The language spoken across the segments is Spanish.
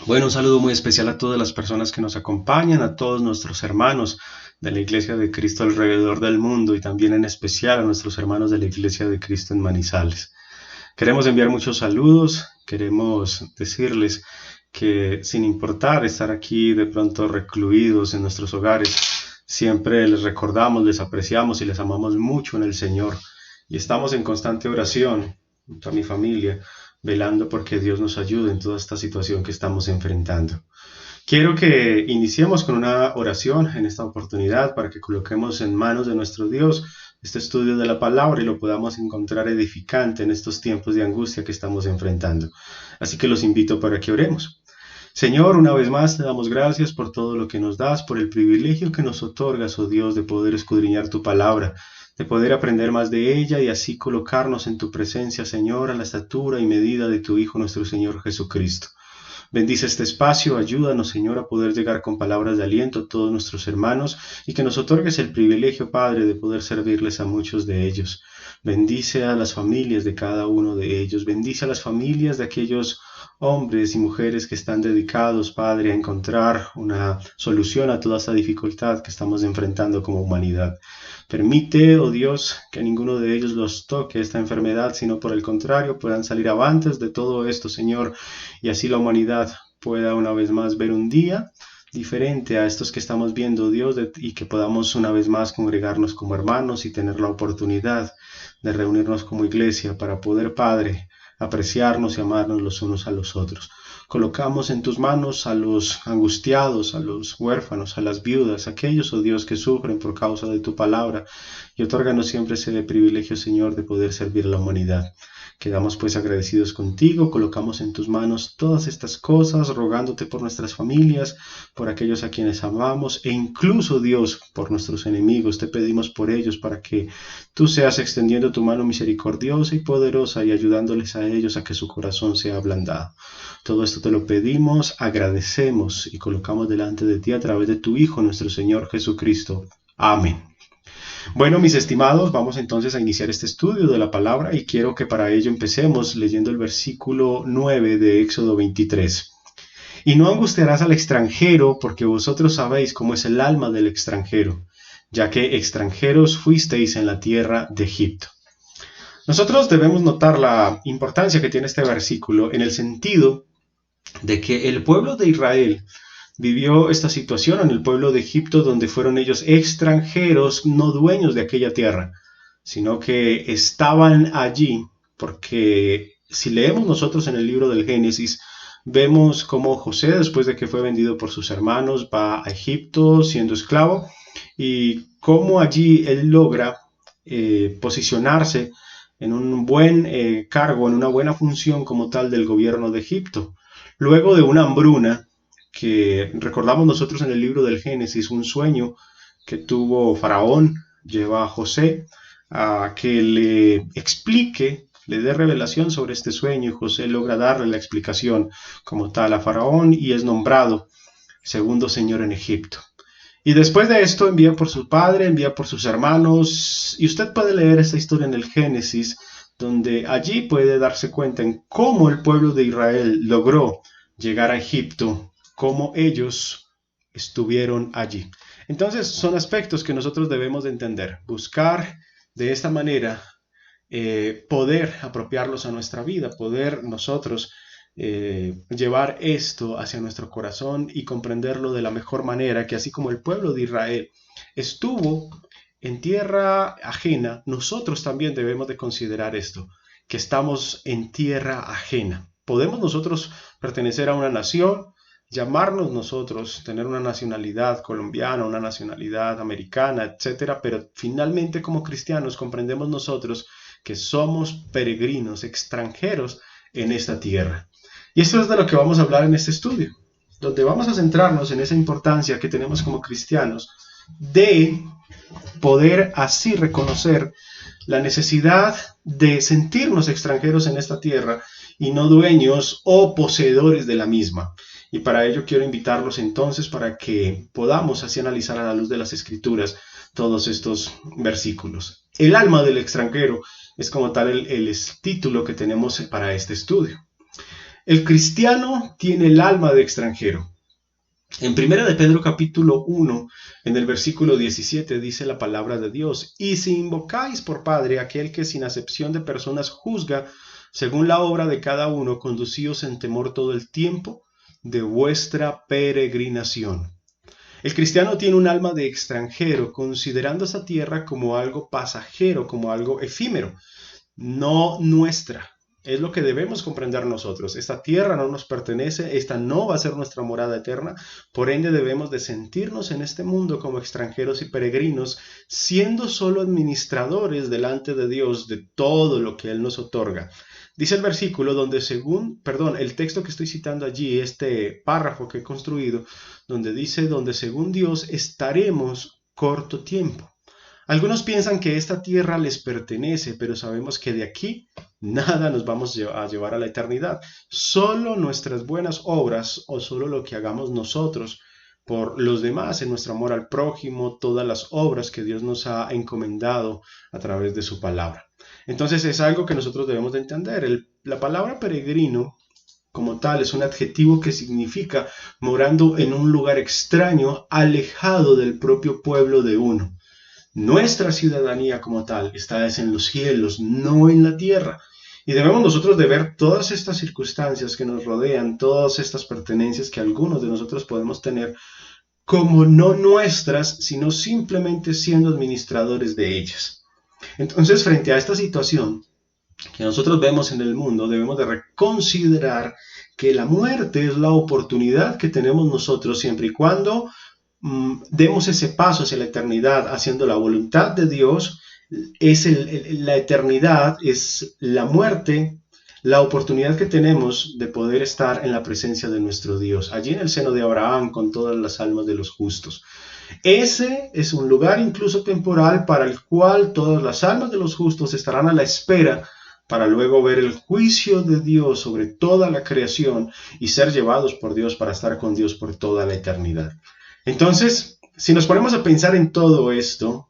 Bueno, un saludo muy especial a todas las personas que nos acompañan, a todos nuestros hermanos de la Iglesia de Cristo alrededor del mundo y también en especial a nuestros hermanos de la Iglesia de Cristo en Manizales. Queremos enviar muchos saludos, queremos decirles que sin importar estar aquí de pronto recluidos en nuestros hogares, siempre les recordamos, les apreciamos y les amamos mucho en el Señor y estamos en constante oración junto a mi familia, velando porque Dios nos ayude en toda esta situación que estamos enfrentando. Quiero que iniciemos con una oración en esta oportunidad para que coloquemos en manos de nuestro Dios este estudio de la palabra y lo podamos encontrar edificante en estos tiempos de angustia que estamos enfrentando. Así que los invito para que oremos. Señor, una vez más te damos gracias por todo lo que nos das, por el privilegio que nos otorgas, oh Dios, de poder escudriñar tu palabra, de poder aprender más de ella y así colocarnos en tu presencia, Señor, a la estatura y medida de tu Hijo, nuestro Señor Jesucristo. Bendice este espacio, ayúdanos, Señor, a poder llegar con palabras de aliento a todos nuestros hermanos y que nos otorgues el privilegio, Padre, de poder servirles a muchos de ellos. Bendice a las familias de cada uno de ellos, bendice a las familias de aquellos hombres y mujeres que están dedicados, Padre, a encontrar una solución a toda esta dificultad que estamos enfrentando como humanidad. Permite, oh Dios, que ninguno de ellos los toque esta enfermedad, sino por el contrario, puedan salir avantes de todo esto, Señor, y así la humanidad pueda una vez más ver un día diferente a estos que estamos viendo, Dios, y que podamos una vez más congregarnos como hermanos y tener la oportunidad de reunirnos como iglesia para poder, Padre, apreciarnos y amarnos los unos a los otros. Colocamos en tus manos a los angustiados, a los huérfanos, a las viudas, aquellos, oh Dios, que sufren por causa de tu palabra, y otórganos siempre ese privilegio, Señor, de poder servir a la humanidad. Quedamos pues agradecidos contigo, colocamos en tus manos todas estas cosas, rogándote por nuestras familias, por aquellos a quienes amamos e incluso, Dios, por nuestros enemigos. Te pedimos por ellos para que tú seas extendiendo tu mano misericordiosa y poderosa y ayudándoles a ellos a que su corazón sea ablandado. Todo esto te lo pedimos, agradecemos y colocamos delante de ti a través de tu Hijo, nuestro Señor Jesucristo. Amén. Bueno, mis estimados, vamos entonces a iniciar este estudio de la palabra y quiero que para ello empecemos leyendo el versículo 9 de Éxodo 23. Y no angustiarás al extranjero, porque vosotros sabéis cómo es el alma del extranjero, ya que extranjeros fuisteis en la tierra de Egipto. Nosotros debemos notar la importancia que tiene este versículo en el sentido de que el pueblo de Israel vivió esta situación en el pueblo de Egipto, donde fueron ellos extranjeros, no dueños de aquella tierra, sino que estaban allí, porque si leemos nosotros en el libro del Génesis, vemos cómo José, después de que fue vendido por sus hermanos, va a Egipto siendo esclavo, y cómo allí él logra posicionarse en un buen cargo, en una buena función como tal del gobierno de Egipto. Luego de una hambruna, que recordamos nosotros en el libro del Génesis, un sueño que tuvo Faraón, lleva a José a que le explique, le dé revelación sobre este sueño, y José logra darle la explicación como tal a Faraón y es nombrado segundo señor en Egipto. Y después de esto envía por su padre, envía por sus hermanos, y usted puede leer esta historia en el Génesis, donde allí puede darse cuenta en cómo el pueblo de Israel logró llegar a Egipto, cómo ellos estuvieron allí. Entonces son aspectos que nosotros debemos de entender, buscar de esta manera poder apropiarlos a nuestra vida, poder nosotros llevar esto hacia nuestro corazón y comprenderlo de la mejor manera, que así como el pueblo de Israel estuvo en tierra ajena, nosotros también debemos de considerar esto, que estamos en tierra ajena. Podemos nosotros pertenecer a una nación, llamarnos nosotros, tener una nacionalidad colombiana, una nacionalidad americana, etcétera, pero finalmente como cristianos comprendemos nosotros que somos peregrinos, extranjeros en esta tierra. Y esto es de lo que vamos a hablar en este estudio, donde vamos a centrarnos en esa importancia que tenemos como cristianos de poder así reconocer la necesidad de sentirnos extranjeros en esta tierra y no dueños o poseedores de la misma. Y para ello quiero invitarlos entonces para que podamos así analizar a la luz de las Escrituras todos estos versículos. El alma del extranjero es como tal el título que tenemos para este estudio. El cristiano tiene el alma de extranjero. En 1 de Pedro capítulo 1, en el versículo 17, dice la palabra de Dios: y si invocáis por Padre aquel que sin acepción de personas juzga, según la obra de cada uno, conducíos en temor todo el tiempo de vuestra peregrinación. El cristiano tiene un alma de extranjero, considerando esta tierra como algo pasajero, como algo efímero, no nuestra. Es lo que debemos comprender nosotros. Esta tierra no nos pertenece, esta no va a ser nuestra morada eterna, por ende debemos de sentirnos en este mundo como extranjeros y peregrinos, siendo solo administradores delante de Dios de todo lo que Él nos otorga. Dice el versículo donde el texto que estoy citando allí, este párrafo que he construido, donde dice, donde según Dios estaremos corto tiempo. Algunos piensan que esta tierra les pertenece, pero sabemos que de aquí nada nos vamos a llevar a la eternidad. Solo nuestras buenas obras o solo lo que hagamos nosotros por los demás, en nuestro amor al prójimo, todas las obras que Dios nos ha encomendado a través de su palabra. Entonces es algo que nosotros debemos de entender. La palabra peregrino como tal es un adjetivo que significa morando en un lugar extraño, alejado del propio pueblo de uno. Nuestra ciudadanía como tal está en los cielos, no en la tierra. Y debemos nosotros de ver todas estas circunstancias que nos rodean, todas estas pertenencias que algunos de nosotros podemos tener, como no nuestras, sino simplemente siendo administradores de ellas. Entonces, frente a esta situación que nosotros vemos en el mundo, debemos de reconsiderar que la muerte es la oportunidad que tenemos nosotros siempre y cuando demos ese paso hacia la eternidad, haciendo la voluntad de Dios. La eternidad es la muerte, la oportunidad que tenemos de poder estar en la presencia de nuestro Dios, allí en el seno de Abraham con todas las almas de los justos. Ese es un lugar incluso temporal para el cual todas las almas de los justos estarán a la espera para luego ver el juicio de Dios sobre toda la creación y ser llevados por Dios para estar con Dios por toda la eternidad. Entonces, si nos ponemos a pensar en todo esto,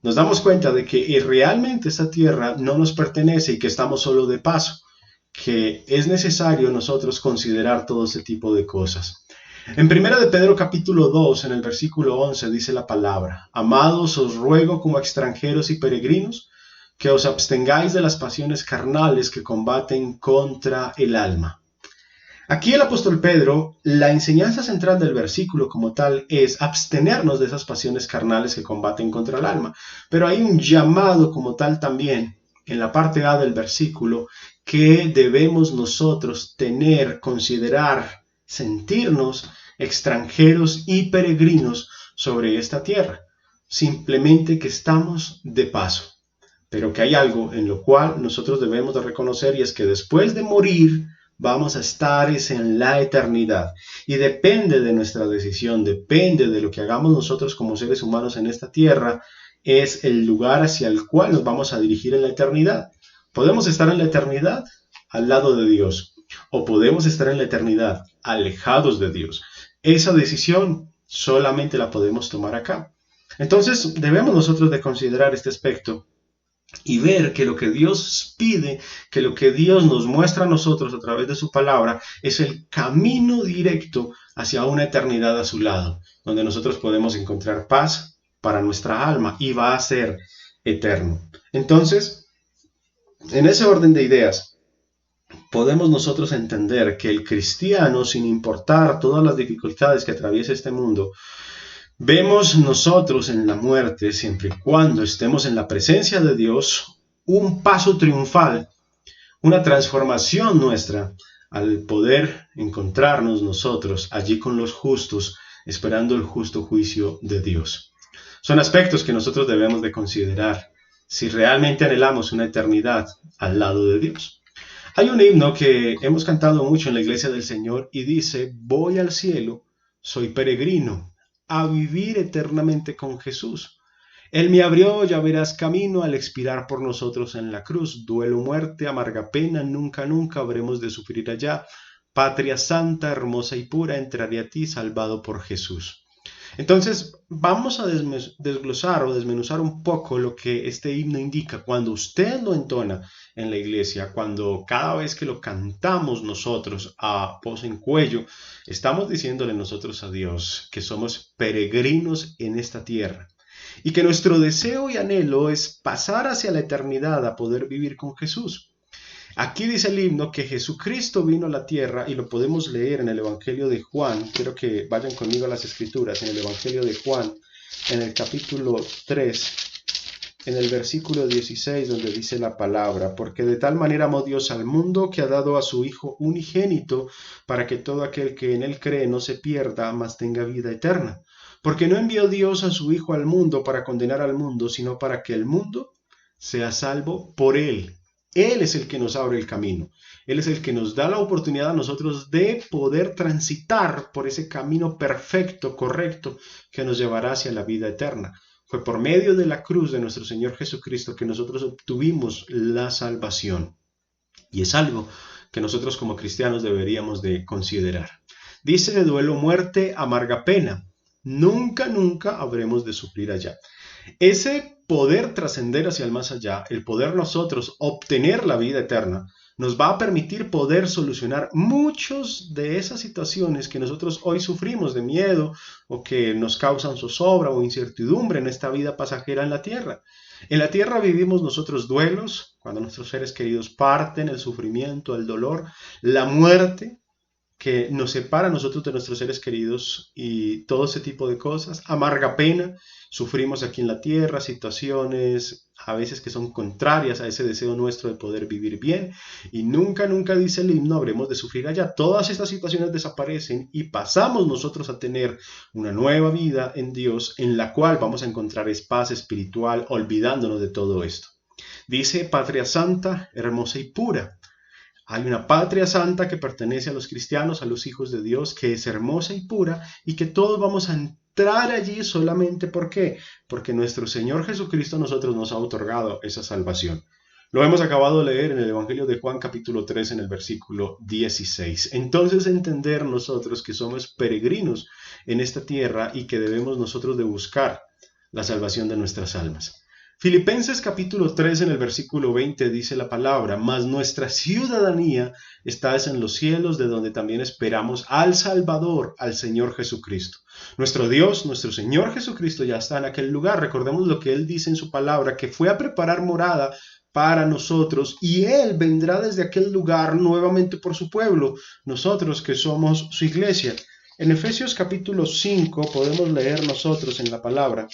nos damos cuenta de que realmente esta tierra no nos pertenece y que estamos solo de paso, que es necesario nosotros considerar todo ese tipo de cosas. En 1 de Pedro capítulo 2, en el versículo 11, dice la palabra: amados, os ruego como extranjeros y peregrinos, que os abstengáis de las pasiones carnales que combaten contra el alma. Aquí el apóstol Pedro, la enseñanza central del versículo como tal es abstenernos de esas pasiones carnales que combaten contra el alma. Pero hay un llamado como tal también en la parte A del versículo que debemos nosotros tener, considerar, sentirnos extranjeros y peregrinos sobre esta tierra. Simplemente que estamos de paso. Pero que hay algo en lo cual nosotros debemos de reconocer, y es que después de morir vamos a estar en la eternidad. Y depende de nuestra decisión, depende de lo que hagamos nosotros como seres humanos en esta tierra, es el lugar hacia el cual nos vamos a dirigir en la eternidad. Podemos estar en la eternidad al lado de Dios, o podemos estar en la eternidad alejados de Dios. Esa decisión solamente la podemos tomar acá. Entonces debemos nosotros de considerar este aspecto y ver que lo que Dios pide, que lo que Dios nos muestra a nosotros a través de su palabra, es el camino directo hacia una eternidad a su lado, donde nosotros podemos encontrar paz para nuestra alma y va a ser eterno. Entonces, en ese orden de ideas, podemos nosotros entender que el cristiano, sin importar todas las dificultades que atraviesa este mundo, vemos nosotros en la muerte, siempre y cuando estemos en la presencia de Dios, un paso triunfal, una transformación nuestra al poder encontrarnos nosotros allí con los justos, esperando el justo juicio de Dios. Son aspectos que nosotros debemos de considerar si realmente anhelamos una eternidad al lado de Dios. Hay un himno que hemos cantado mucho en la Iglesia del Señor y dice: voy al cielo, soy peregrino, a vivir eternamente con Jesús. Él me abrió, ya verás, camino al expirar por nosotros en la cruz. Duelo, muerte, amarga pena, nunca, nunca habremos de sufrir allá. Patria santa, hermosa y pura, entraré a ti salvado por Jesús. Entonces, vamos a desglosar o desmenuzar un poco lo que este himno indica. Cuando usted lo entona en la iglesia, cuando cada vez que lo cantamos nosotros a voz en cuello, estamos diciéndole nosotros a Dios que somos peregrinos en esta tierra y que nuestro deseo y anhelo es pasar hacia la eternidad a poder vivir con Jesús. Aquí dice el himno que Jesucristo vino a la tierra y lo podemos leer en el Evangelio de Juan. Quiero que vayan conmigo a las Escrituras, en el Evangelio de Juan, en el capítulo 3, en el versículo 16, donde dice la palabra: porque de tal manera amó Dios al mundo que ha dado a su Hijo unigénito, para que todo aquel que en él cree no se pierda, mas tenga vida eterna. Porque no envió Dios a su Hijo al mundo para condenar al mundo, sino para que el mundo sea salvo por él. Él es el que nos abre el camino. Él es el que nos da la oportunidad a nosotros de poder transitar por ese camino perfecto, correcto, que nos llevará hacia la vida eterna. Fue por medio de la cruz de nuestro Señor Jesucristo que nosotros obtuvimos la salvación. Y es algo que nosotros como cristianos deberíamos de considerar. Dice: de duelo, muerte, amarga pena. Nunca, nunca habremos de sufrir allá. Ese poder trascender hacia el más allá, el poder nosotros obtener la vida eterna, nos va a permitir poder solucionar muchas de esas situaciones que nosotros hoy sufrimos de miedo o que nos causan zozobra o incertidumbre en esta vida pasajera en la tierra. En la tierra vivimos nosotros duelos, cuando nuestros seres queridos parten, el sufrimiento, el dolor, la muerte, que nos separa a nosotros de nuestros seres queridos y todo ese tipo de cosas. Amarga pena, sufrimos aquí en la tierra situaciones a veces que son contrarias a ese deseo nuestro de poder vivir bien, y nunca, nunca, dice el himno, habremos de sufrir allá. Todas estas situaciones desaparecen y pasamos nosotros a tener una nueva vida en Dios, en la cual vamos a encontrar paz espiritual, olvidándonos de todo esto. Dice: patria santa, hermosa y pura. Hay una patria santa que pertenece a los cristianos, a los hijos de Dios, que es hermosa y pura, y que todos vamos a entrar allí solamente ¿por qué? Porque nuestro Señor Jesucristo a nosotros nos ha otorgado esa salvación. Lo hemos acabado de leer en el Evangelio de Juan capítulo 3 en el versículo 16. Entonces, entender nosotros que somos peregrinos en esta tierra y que debemos nosotros de buscar la salvación de nuestras almas. Filipenses capítulo 3 en el versículo 20 dice la palabra: mas nuestra ciudadanía está en los cielos, de donde también esperamos al Salvador, al Señor Jesucristo. Nuestro Dios, nuestro Señor Jesucristo ya está en aquel lugar. Recordemos lo que Él dice en su palabra, que fue a preparar morada para nosotros, y Él vendrá desde aquel lugar nuevamente por su pueblo, nosotros que somos su iglesia. En Efesios capítulo 5 podemos leer nosotros en la palabra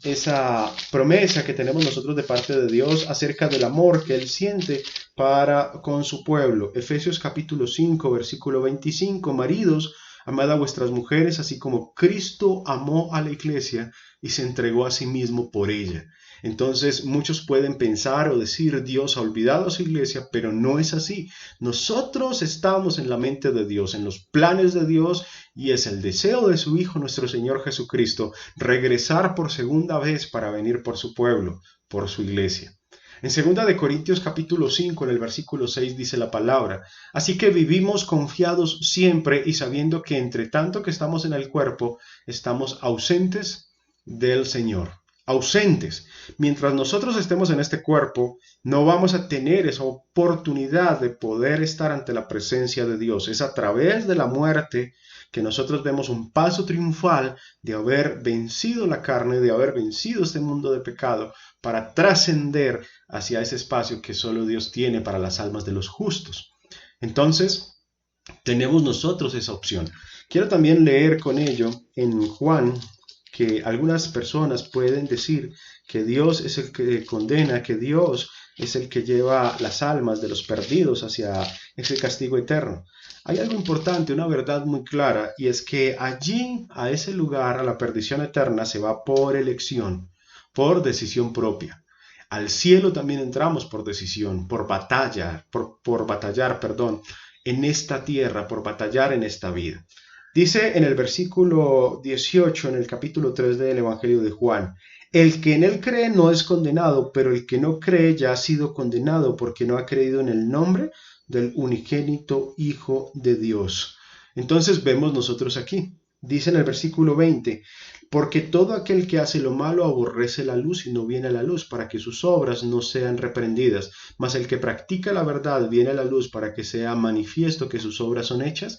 esa promesa que tenemos nosotros de parte de Dios acerca del amor que Él siente para con su pueblo. Efesios capítulo 5, versículo 25. Maridos, amad a vuestras mujeres, así como Cristo amó a la iglesia y se entregó a sí mismo por ella. Entonces muchos pueden pensar o decir: Dios ha olvidado a su iglesia, pero no es así. Nosotros estamos en la mente de Dios, en los planes de Dios, y es el deseo de su Hijo, nuestro Señor Jesucristo, regresar por segunda vez para venir por su pueblo, por su iglesia. En 2 Corintios capítulo 5, en el versículo 6 dice la palabra: así que vivimos confiados siempre y sabiendo que entre tanto que estamos en el cuerpo, estamos ausentes del Señor. Ausentes. Mientras nosotros estemos en este cuerpo, no vamos a tener esa oportunidad de poder estar ante la presencia de Dios. Es a través de la muerte que nosotros vemos un paso triunfal de haber vencido la carne, de haber vencido este mundo de pecado, para trascender hacia ese espacio que solo Dios tiene para las almas de los justos. Entonces, tenemos nosotros esa opción. Quiero también leer con ello en Juan, que algunas personas pueden decir que Dios es el que condena, que Dios es el que lleva las almas de los perdidos hacia ese castigo eterno. Hay algo importante, una verdad muy clara, y es que allí, a ese lugar, a la perdición eterna, se va por elección, por decisión propia. Al cielo también entramos por decisión, por batallar, en esta tierra, por batallar en esta vida. Dice en el versículo 18, en el capítulo 3 del Evangelio de Juan: el que en él cree no es condenado, pero el que no cree ya ha sido condenado porque no ha creído en el nombre del unigénito Hijo de Dios. Entonces vemos nosotros aquí Dice en el versículo 20, porque todo aquel que hace lo malo aborrece la luz y no viene a la luz para que sus obras no sean reprendidas, mas el que practica la verdad viene a la luz para que sea manifiesto que sus obras son hechas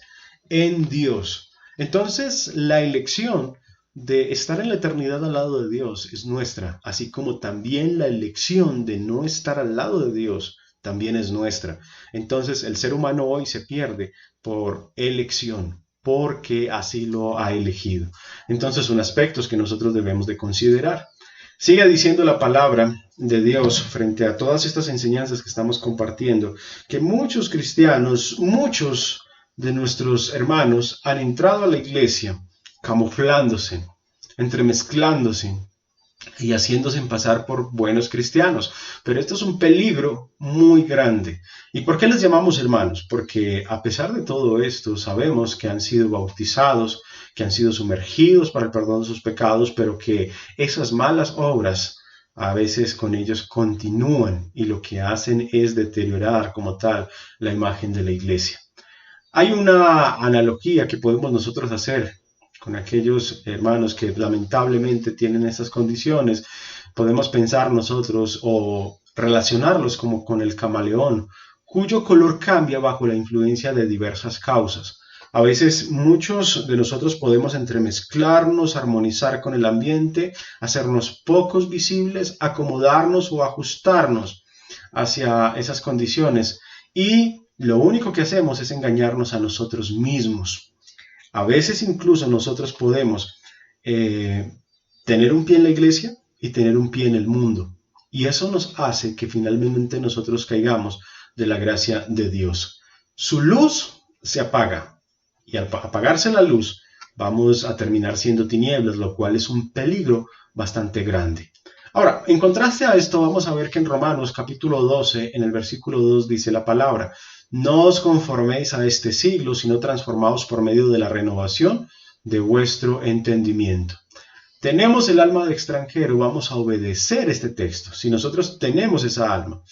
en Dios. Entonces, la elección de estar en la eternidad al lado de Dios es nuestra, así como también la elección de no estar al lado de Dios también es nuestra. Entonces, el ser humano hoy se pierde por elección, porque así lo ha elegido. Entonces son aspectos que nosotros debemos de considerar. Sigue diciendo la palabra de Dios frente a todas estas enseñanzas que estamos compartiendo, que muchos cristianos, muchos de nuestros hermanos han entrado a la iglesia camuflándose, entremezclándose y haciéndose pasar por buenos cristianos. Pero esto es un peligro muy grande. ¿Y por qué les llamamos hermanos? Porque a pesar de todo esto, sabemos que han sido bautizados, que han sido sumergidos para el perdón de sus pecados, pero que esas malas obras a veces con ellos continúan y lo que hacen es deteriorar como tal la imagen de la iglesia. Hay una analogía que podemos nosotros hacer con aquellos hermanos que lamentablemente tienen esas condiciones. Podemos pensar nosotros o relacionarlos como con el camaleón, cuyo color cambia bajo la influencia de diversas causas. A veces muchos de nosotros podemos entremezclarnos, armonizar con el ambiente, hacernos pocos visibles, acomodarnos o ajustarnos hacia esas condiciones. Y lo único que hacemos es engañarnos a nosotros mismos. A veces incluso nosotros podemos tener un pie en la iglesia y tener un pie en el mundo. Y eso nos hace que finalmente nosotros caigamos de la gracia de Dios. Su luz se apaga y al apagarse la luz vamos a terminar siendo tinieblas, lo cual es un peligro bastante grande. Ahora, en contraste a esto, vamos a ver que en Romanos capítulo 12, en el versículo 2 dice la palabra: no os conforméis a este siglo, sino transformaos por medio de la renovación de vuestro entendimiento. Tenemos el alma de extranjero, vamos a obedecer este texto, si nosotros tenemos esa alma.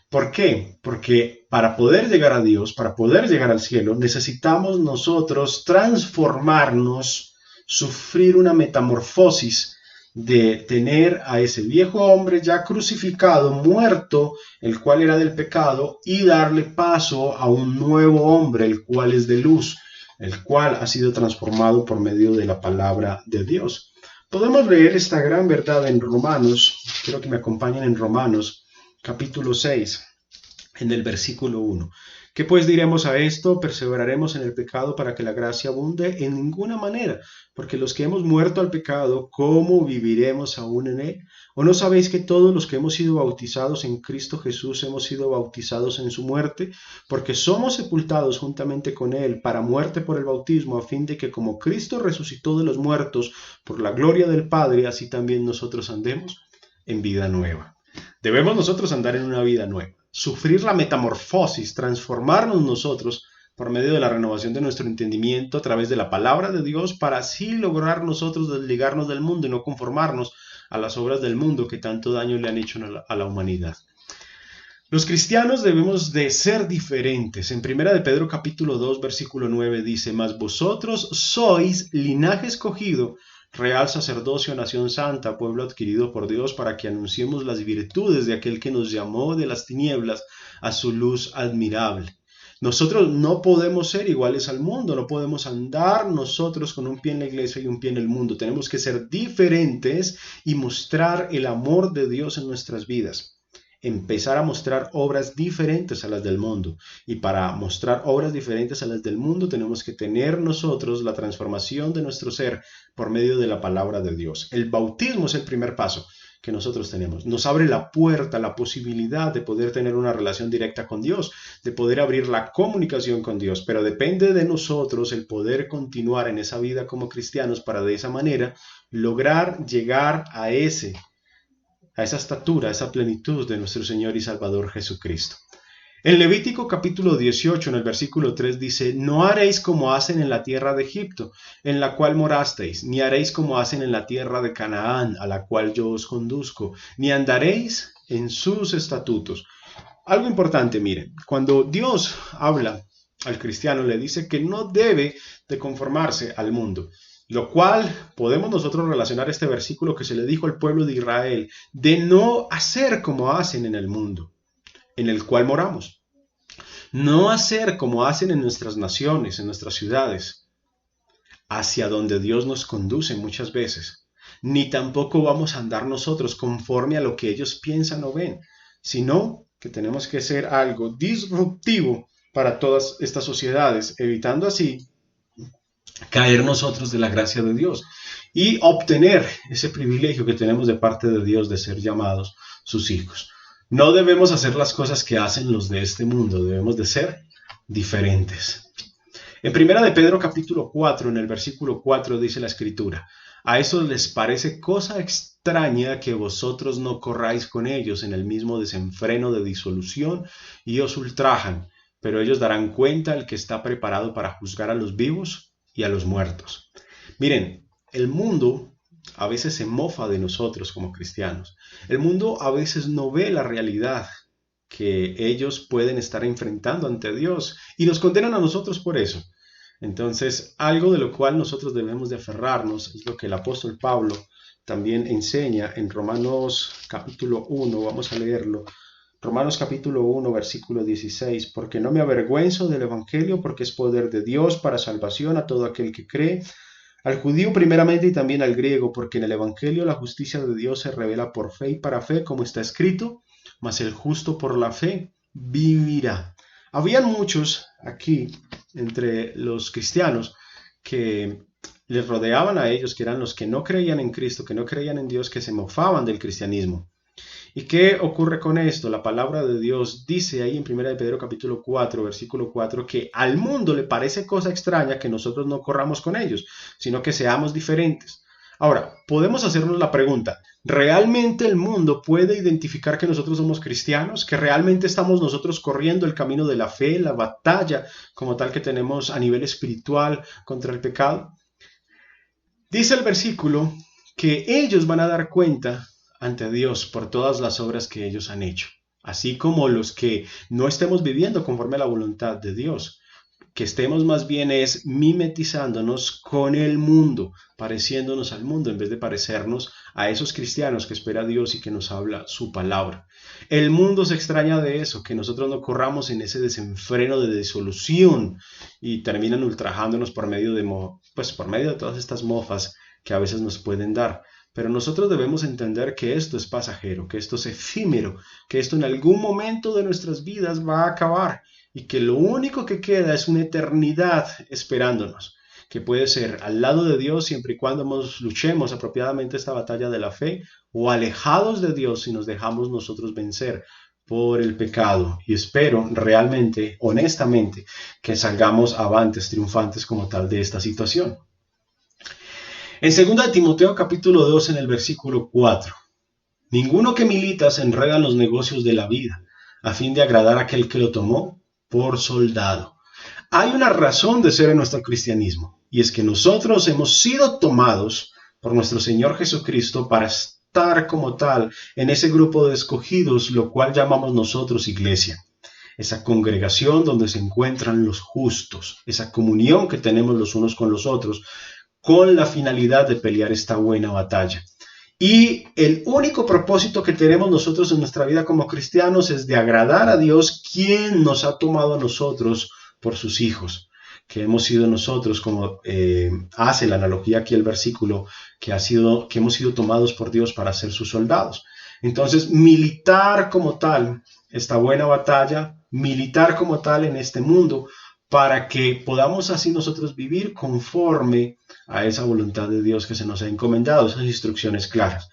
¿Por qué? Porque para poder llegar a Dios, para poder llegar al cielo, necesitamos nosotros transformarnos, sufrir una metamorfosis de tener a ese viejo hombre ya crucificado, muerto, el cual era del pecado, y darle paso a un nuevo hombre, el cual es de luz, el cual ha sido transformado por medio de la palabra de Dios. Podemos leer esta gran verdad en Romanos, quiero que me acompañen en Romanos, capítulo 6, en el versículo 1. ¿Qué pues diremos a esto? ¿Perseveraremos en el pecado para que la gracia abunde? En ninguna manera, porque los que hemos muerto al pecado, ¿cómo viviremos aún en él? ¿O no sabéis que todos los que hemos sido bautizados en Cristo Jesús hemos sido bautizados en su muerte? Porque somos sepultados juntamente con él para muerte por el bautismo, a fin de que como Cristo resucitó de los muertos por la gloria del Padre, así también nosotros andemos en vida nueva. Debemos nosotros andar en una vida nueva, sufrir la metamorfosis, transformarnos nosotros por medio de la renovación de nuestro entendimiento a través de la palabra de Dios, para así lograr nosotros desligarnos del mundo y no conformarnos a las obras del mundo que tanto daño le han hecho a la humanidad. Los cristianos debemos de ser diferentes. En 1 de Pedro capítulo 2 versículo 9 dice: mas vosotros sois linaje escogido, real sacerdocio, nación santa, pueblo adquirido por Dios, para que anunciemos las virtudes de aquel que nos llamó de las tinieblas a su luz admirable. Nosotros no podemos ser iguales al mundo, no podemos andar nosotros con un pie en la iglesia y un pie en el mundo. Tenemos que ser diferentes y mostrar el amor de Dios en nuestras vidas. Empezar a mostrar obras diferentes a las del mundo. Y para mostrar obras diferentes a las del mundo tenemos que tener nosotros la transformación de nuestro ser por medio de la palabra de Dios. El bautismo es el primer paso que nosotros tenemos. Nos abre la puerta, la posibilidad de poder tener una relación directa con Dios, de poder abrir la comunicación con Dios, pero depende de nosotros el poder continuar en esa vida como cristianos para de esa manera lograr llegar a esa estatura, a esa plenitud de nuestro Señor y Salvador Jesucristo. En Levítico capítulo 18, en el versículo 3 dice: no haréis como hacen en la tierra de Egipto, en la cual morasteis, ni haréis como hacen en la tierra de Canaán, a la cual yo os conduzco, ni andaréis en sus estatutos. Algo importante, miren, cuando Dios habla al cristiano, le dice que no debe de conformarse al mundo. Lo cual podemos nosotros relacionar este versículo que se le dijo al pueblo de Israel, de no hacer como hacen en el mundo en el cual moramos. No hacer como hacen en nuestras naciones, en nuestras ciudades, hacia donde Dios nos conduce muchas veces. Ni tampoco vamos a andar nosotros conforme a lo que ellos piensan o ven, sino que tenemos que ser algo disruptivo para todas estas sociedades, evitando así caer nosotros de la gracia de Dios y obtener ese privilegio que tenemos de parte de Dios de ser llamados sus hijos. No debemos hacer las cosas que hacen los de este mundo, debemos de ser diferentes. En 1 de Pedro capítulo 4, en el versículo 4 dice la Escritura: a eso les parece cosa extraña que vosotros no corráis con ellos en el mismo desenfreno de disolución y os ultrajan, pero ellos darán cuenta al que está preparado para juzgar a los vivos y a los muertos. Miren, el mundo a veces se mofa de nosotros como cristianos. El mundo a veces no ve la realidad que ellos pueden estar enfrentando ante Dios y nos condenan a nosotros por eso. Entonces, algo de lo cual nosotros debemos de aferrarnos es lo que el apóstol Pablo también enseña en Romanos capítulo 1, vamos a leerlo. Romanos capítulo 1, versículo 16, porque no me avergüenzo del evangelio, porque es poder de Dios para salvación a todo aquel que cree, al judío primeramente y también al griego, porque en el evangelio la justicia de Dios se revela por fe y para fe, como está escrito, mas el justo por la fe vivirá. Habían muchos aquí entre los cristianos que les rodeaban a ellos, que eran los que no creían en Cristo, que no creían en Dios, que se mofaban del cristianismo. ¿Y qué ocurre con esto? La palabra de Dios dice ahí en 1 de Pedro capítulo 4, versículo 4, que al mundo le parece cosa extraña que nosotros no corramos con ellos, sino que seamos diferentes. Ahora, podemos hacernos la pregunta, ¿realmente el mundo puede identificar que nosotros somos cristianos? ¿Que realmente estamos nosotros corriendo el camino de la fe, la batalla como tal que tenemos a nivel espiritual contra el pecado? Dice el versículo que ellos van a dar cuenta ante Dios por todas las obras que ellos han hecho, así como los que no estemos viviendo conforme a la voluntad de Dios, que estemos más bien es mimetizándonos con el mundo, pareciéndonos al mundo en vez de parecernos a esos cristianos que espera Dios y que nos habla su palabra. El mundo se extraña de eso, que nosotros no corramos en ese desenfreno de disolución y terminan ultrajándonos por medio de todas estas mofas que a veces nos pueden dar. Pero nosotros debemos entender que esto es pasajero, que esto es efímero, que esto en algún momento de nuestras vidas va a acabar y que lo único que queda es una eternidad esperándonos, que puede ser al lado de Dios siempre y cuando luchemos apropiadamente esta batalla de la fe, o alejados de Dios si nos dejamos nosotros vencer por el pecado. Y espero realmente, honestamente, que salgamos avantes, triunfantes como tal de esta situación. En 2 de Timoteo capítulo 2, en el versículo 4, ninguno que milita se enreda en los negocios de la vida, a fin de agradar a aquel que lo tomó por soldado. Hay una razón de ser en nuestro cristianismo, y es que nosotros hemos sido tomados por nuestro Señor Jesucristo para estar como tal en ese grupo de escogidos, lo cual llamamos nosotros iglesia. Esa congregación donde se encuentran los justos, esa comunión que tenemos los unos con los otros, con la finalidad de pelear esta buena batalla. Y el único propósito que tenemos nosotros en nuestra vida como cristianos es de agradar a Dios, quien nos ha tomado a nosotros por sus hijos, que hemos sido nosotros, como hace la analogía aquí el versículo, que hemos sido tomados por Dios para ser sus soldados. Entonces, militar como tal esta buena batalla, militar como tal en este mundo, para que podamos así nosotros vivir conforme a esa voluntad de Dios que se nos ha encomendado, esas instrucciones claras.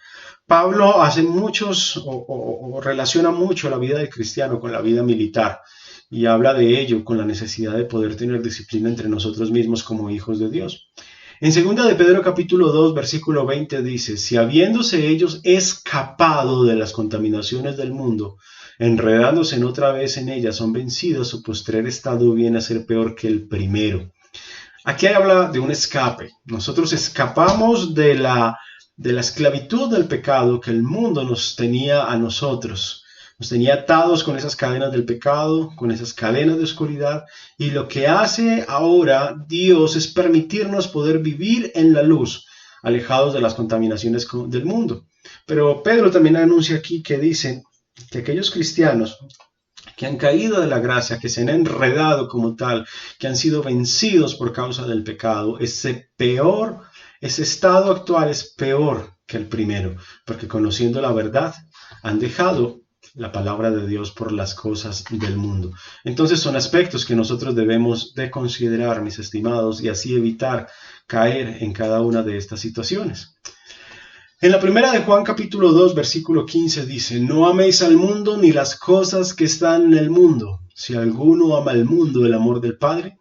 Pablo hace o relaciona mucho la vida del cristiano con la vida militar y habla de ello con la necesidad de poder tener disciplina entre nosotros mismos como hijos de Dios. En 2 de Pedro capítulo 2, versículo 20 dice, si habiéndose ellos escapado de las contaminaciones del mundo, enredándose en otra vez en ellas, son vencidos, su postrer estado viene a ser peor que el primero. Aquí habla de un escape. Nosotros escapamos de la esclavitud del pecado que el mundo nos tenía a nosotros. Nos tenía atados con esas cadenas del pecado, con esas cadenas de oscuridad, y lo que hace ahora Dios es permitirnos poder vivir en la luz, alejados de las contaminaciones del mundo. Pero Pedro también anuncia aquí que dice que aquellos cristianos que han caído de la gracia, que se han enredado como tal, que han sido vencidos por causa del pecado, ese estado actual es peor que el primero, porque conociendo la verdad, han dejado la palabra de Dios por las cosas del mundo. Entonces son aspectos que nosotros debemos de considerar, mis estimados, y así evitar caer en cada una de estas situaciones. En la primera de Juan capítulo 2, versículo 15 dice: no améis al mundo ni las cosas que están en el mundo. Si alguno ama al mundo, el amor del Padre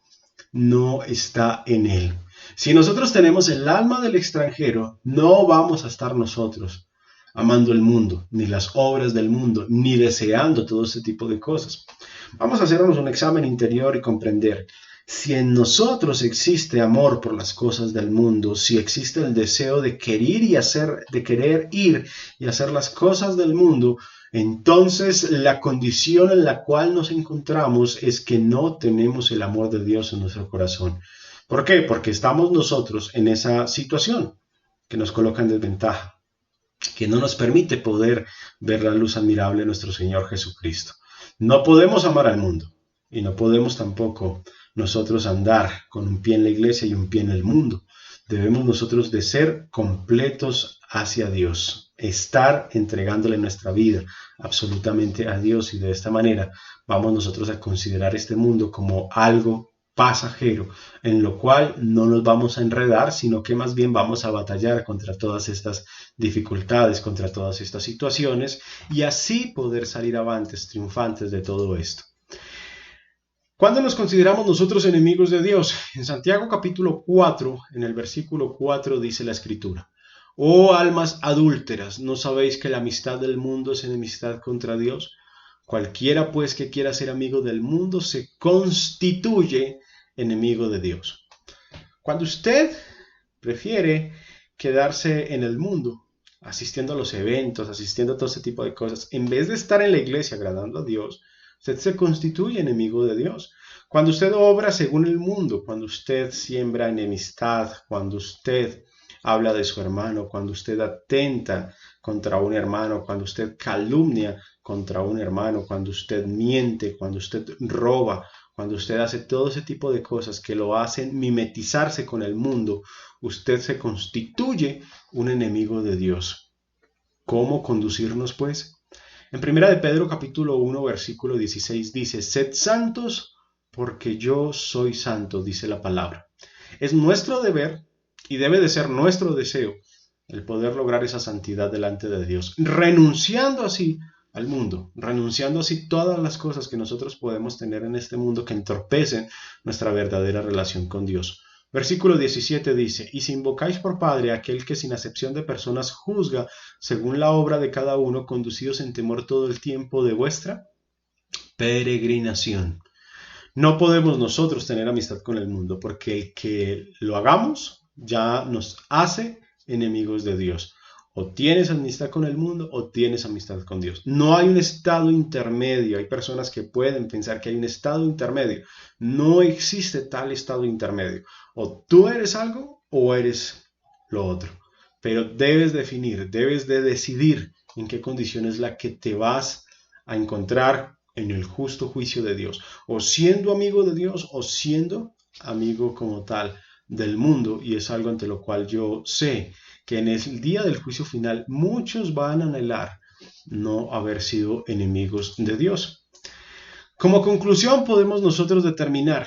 no está en él. Si nosotros tenemos el alma del extranjero, no vamos a estar nosotros amando el mundo, ni las obras del mundo, ni deseando todo ese tipo de cosas. Vamos a hacernos un examen interior y comprender si en nosotros existe amor por las cosas del mundo, si existe el deseo de querer ir y hacer las cosas del mundo, entonces la condición en la cual nos encontramos es que no tenemos el amor de Dios en nuestro corazón. ¿Por qué? Porque estamos nosotros en esa situación que nos coloca en desventaja, que no nos permite poder ver la luz admirable de nuestro Señor Jesucristo. No podemos amar al mundo y no podemos tampoco nosotros andar con un pie en la iglesia y un pie en el mundo. Debemos nosotros de ser completos hacia Dios, estar entregándole nuestra vida absolutamente a Dios, y de esta manera vamos nosotros a considerar este mundo como algo pasajero, en lo cual no nos vamos a enredar, sino que más bien vamos a batallar contra todas estas dificultades, contra todas estas situaciones, y así poder salir avantes, triunfantes de todo esto. ¿Cuándo nos consideramos nosotros enemigos de Dios? En Santiago capítulo 4, en el versículo 4 dice la Escritura: oh almas adúlteras, ¿no sabéis que la amistad del mundo es enemistad contra Dios? Cualquiera pues que quiera ser amigo del mundo se constituye enemigo de Dios. Cuando usted prefiere quedarse en el mundo, asistiendo a los eventos, asistiendo a todo ese tipo de cosas, en vez de estar en la iglesia agradando a Dios, usted se constituye enemigo de Dios. Cuando usted obra según el mundo, cuando usted siembra enemistad, cuando usted habla de su hermano, cuando usted atenta contra un hermano, cuando usted calumnia contra un hermano, cuando usted miente, cuando usted roba, cuando usted hace todo ese tipo de cosas que lo hacen mimetizarse con el mundo, usted se constituye un enemigo de Dios. ¿Cómo conducirnos, pues? En 1 de Pedro capítulo 1, versículo 16 dice: sed santos porque yo soy santo, dice la palabra. Es nuestro deber y debe de ser nuestro deseo el poder lograr esa santidad delante de Dios, renunciando así al mundo, renunciando así todas las cosas que nosotros podemos tener en este mundo que entorpecen nuestra verdadera relación con Dios. Versículo 17 dice: y si invocáis por Padre a aquel que sin acepción de personas juzga según la obra de cada uno, conducidos en temor todo el tiempo de vuestra peregrinación. No podemos nosotros tener amistad con el mundo, porque el que lo hagamos ya nos hace enemigos de Dios. O tienes amistad con el mundo o tienes amistad con Dios. No hay un estado intermedio. Hay personas que pueden pensar que hay un estado intermedio. No existe tal estado intermedio. O tú eres algo o eres lo otro. Pero debes definir, debes de decidir en qué condición es la que te vas a encontrar en el justo juicio de Dios. O siendo amigo de Dios o siendo amigo como tal del mundo. Y es algo ante lo cual yo sé que en el día del juicio final muchos van a anhelar no haber sido enemigos de Dios. Como conclusión podemos nosotros determinar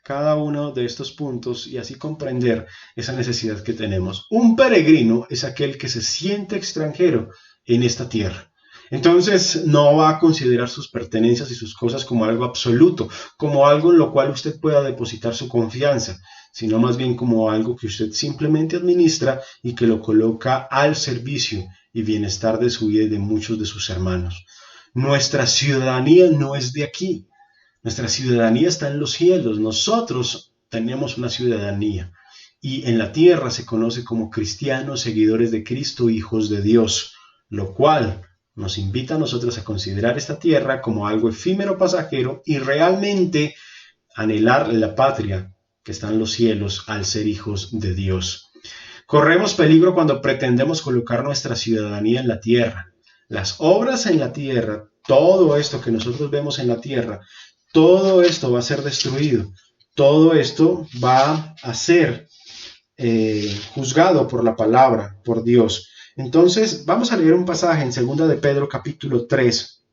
cada uno de estos puntos y así comprender esa necesidad que tenemos. Un peregrino es aquel que se siente extranjero en esta tierra. Entonces no va a considerar sus pertenencias y sus cosas como algo absoluto, como algo en lo cual usted pueda depositar su confianza, sino más bien como algo que usted simplemente administra y que lo coloca al servicio y bienestar de su vida y de muchos de sus hermanos. Nuestra ciudadanía no es de aquí, nuestra ciudadanía está en los cielos. Nosotros tenemos una ciudadanía y en la tierra se conoce como cristianos, seguidores de Cristo, hijos de Dios, lo cual nos invita a nosotros a considerar esta tierra como algo efímero, pasajero, y realmente anhelar la patria que está en los cielos al ser hijos de Dios. Corremos peligro cuando pretendemos colocar nuestra ciudadanía en la tierra. Las obras en la tierra, todo esto que nosotros vemos en la tierra, todo esto va a ser destruido. Todo esto va a ser juzgado por la palabra, por Dios. Entonces, vamos a leer un pasaje en 2 de Pedro capítulo 3.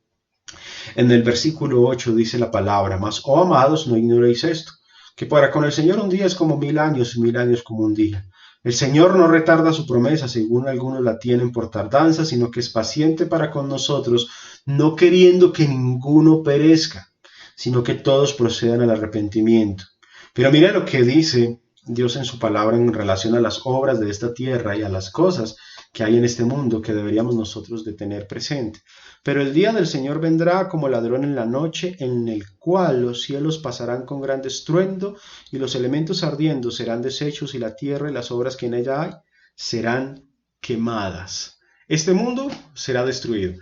En el versículo 8 dice la palabra: mas, oh amados, no ignoréis esto, que para con el Señor un día es como 1000 años, y 1000 años como un día. El Señor no retarda su promesa, según algunos la tienen por tardanza, sino que es paciente para con nosotros, no queriendo que ninguno perezca, sino que todos procedan al arrepentimiento. Pero mire lo que dice Dios en su palabra en relación a las obras de esta tierra y a las cosas que hay en este mundo que deberíamos nosotros de tener presente. Pero el día del Señor vendrá como ladrón en la noche, en el cual los cielos pasarán con gran estruendo, y los elementos ardiendo serán deshechos, y la tierra y las obras que en ella hay serán quemadas. Este mundo será destruido.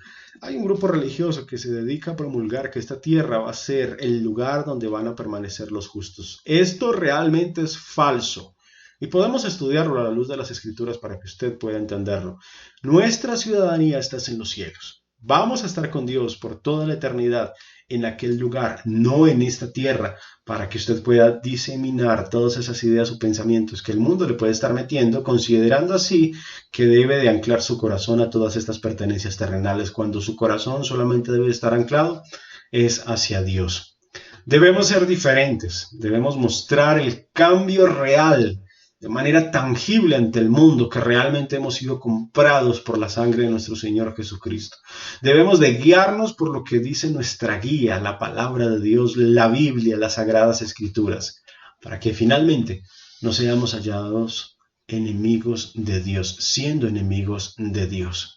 Hay un grupo religioso que se dedica a promulgar que esta tierra va a ser el lugar donde van a permanecer los justos. Esto realmente es falso. Y podemos estudiarlo a la luz de las Escrituras para que usted pueda entenderlo. Nuestra ciudadanía está en los cielos. Vamos a estar con Dios por toda la eternidad en aquel lugar, no en esta tierra, para que usted pueda diseminar todas esas ideas o pensamientos que el mundo le puede estar metiendo, considerando así que debe de anclar su corazón a todas estas pertenencias terrenales, cuando su corazón solamente debe estar anclado es hacia Dios. Debemos ser diferentes, debemos mostrar el cambio real de manera tangible ante el mundo, que realmente hemos sido comprados por la sangre de nuestro Señor Jesucristo. Debemos de guiarnos por lo que dice nuestra guía, la palabra de Dios, la Biblia, las Sagradas Escrituras, para que finalmente no seamos hallados enemigos de Dios, siendo enemigos de Dios.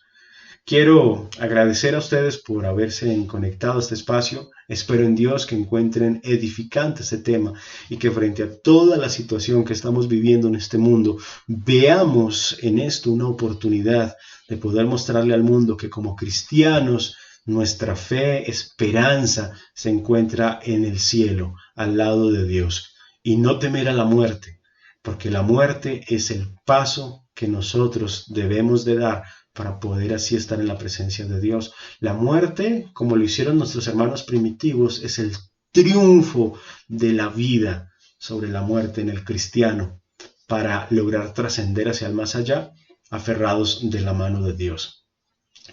Quiero agradecer a ustedes por haberse conectado a este espacio. Espero en Dios que encuentren edificante este tema y que frente a toda la situación que estamos viviendo en este mundo, veamos en esto una oportunidad de poder mostrarle al mundo que como cristianos nuestra fe, esperanza se encuentra en el cielo, al lado de Dios. Y no temer a la muerte, porque la muerte es el paso que nosotros debemos de dar para poder así estar en la presencia de Dios. La muerte, como lo hicieron nuestros hermanos primitivos, es el triunfo de la vida sobre la muerte en el cristiano, para lograr trascender hacia el más allá, aferrados de la mano de Dios.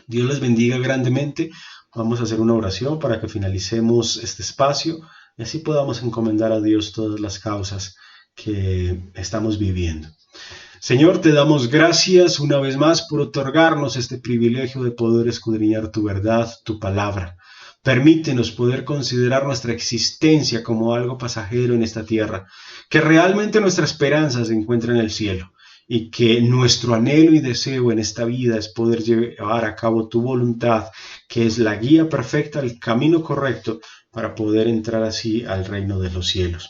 Dios les bendiga grandemente. Vamos a hacer una oración para que finalicemos este espacio y así podamos encomendar a Dios todas las causas que estamos viviendo. Señor, te damos gracias una vez más por otorgarnos este privilegio de poder escudriñar tu verdad, tu palabra. Permítenos poder considerar nuestra existencia como algo pasajero en esta tierra, que realmente nuestra esperanza se encuentra en el cielo y que nuestro anhelo y deseo en esta vida es poder llevar a cabo tu voluntad, que es la guía perfecta, el camino correcto para poder entrar así al reino de los cielos.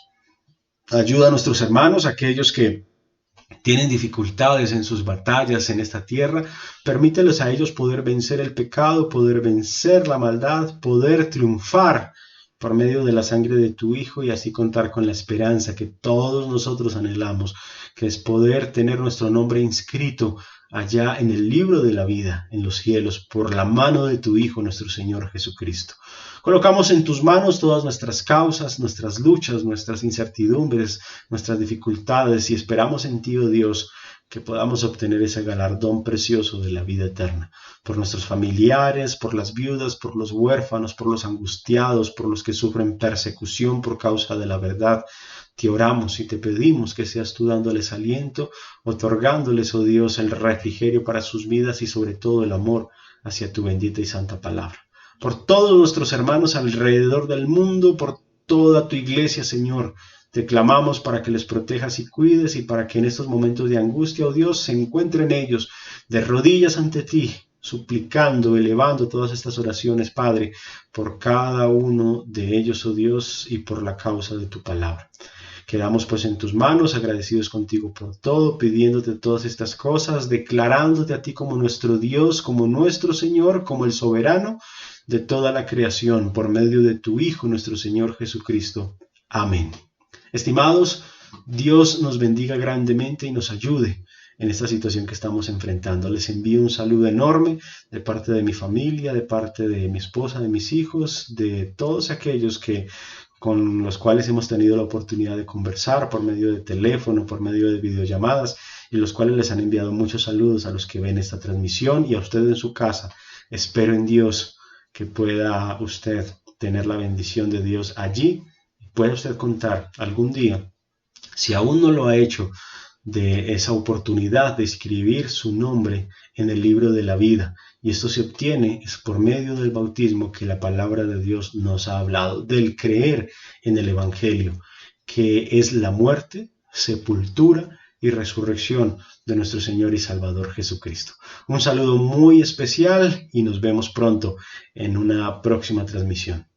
Ayuda a nuestros hermanos, aquellos que tienen dificultades en sus batallas en esta tierra. Permíteles a ellos poder vencer el pecado, poder vencer la maldad, poder triunfar por medio de la sangre de tu Hijo y así contar con la esperanza que todos nosotros anhelamos, que es poder tener nuestro nombre inscrito allá en el libro de la vida, en los cielos, por la mano de tu Hijo, nuestro Señor Jesucristo. Colocamos en tus manos todas nuestras causas, nuestras luchas, nuestras incertidumbres, nuestras dificultades y esperamos en ti, oh Dios, que podamos obtener ese galardón precioso de la vida eterna. Por nuestros familiares, por las viudas, por los huérfanos, por los angustiados, por los que sufren persecución por causa de la verdad, te oramos y te pedimos que seas tú dándoles aliento, otorgándoles, oh Dios, el refrigerio para sus vidas y sobre todo el amor hacia tu bendita y santa palabra. Por todos nuestros hermanos alrededor del mundo, por toda tu iglesia, Señor, te clamamos para que les protejas y cuides y para que en estos momentos de angustia, oh Dios, se encuentren ellos de rodillas ante ti, suplicando, elevando todas estas oraciones, Padre, por cada uno de ellos, oh Dios, y por la causa de tu palabra. Quedamos pues en tus manos, agradecidos contigo por todo, pidiéndote todas estas cosas, declarándote a ti como nuestro Dios, como nuestro Señor, como el soberano de toda la creación, por medio de tu Hijo, nuestro Señor Jesucristo. Amén. Estimados, Dios nos bendiga grandemente y nos ayude en esta situación que estamos enfrentando. Les envío un saludo enorme de parte de mi familia, de parte de mi esposa, de mis hijos, de todos aquellos con los cuales hemos tenido la oportunidad de conversar por medio de teléfono, por medio de videollamadas, y los cuales les han enviado muchos saludos a los que ven esta transmisión y a usted en su casa. Espero en Dios que pueda usted tener la bendición de Dios allí, y pueda usted contar algún día, si aún no lo ha hecho, de esa oportunidad de escribir su nombre en el libro de la vida. Y esto se obtiene es por medio del bautismo que la palabra de Dios nos ha hablado, del creer en el Evangelio, que es la muerte, sepultura y resurrección de nuestro Señor y Salvador Jesucristo. Un saludo muy especial y nos vemos pronto en una próxima transmisión.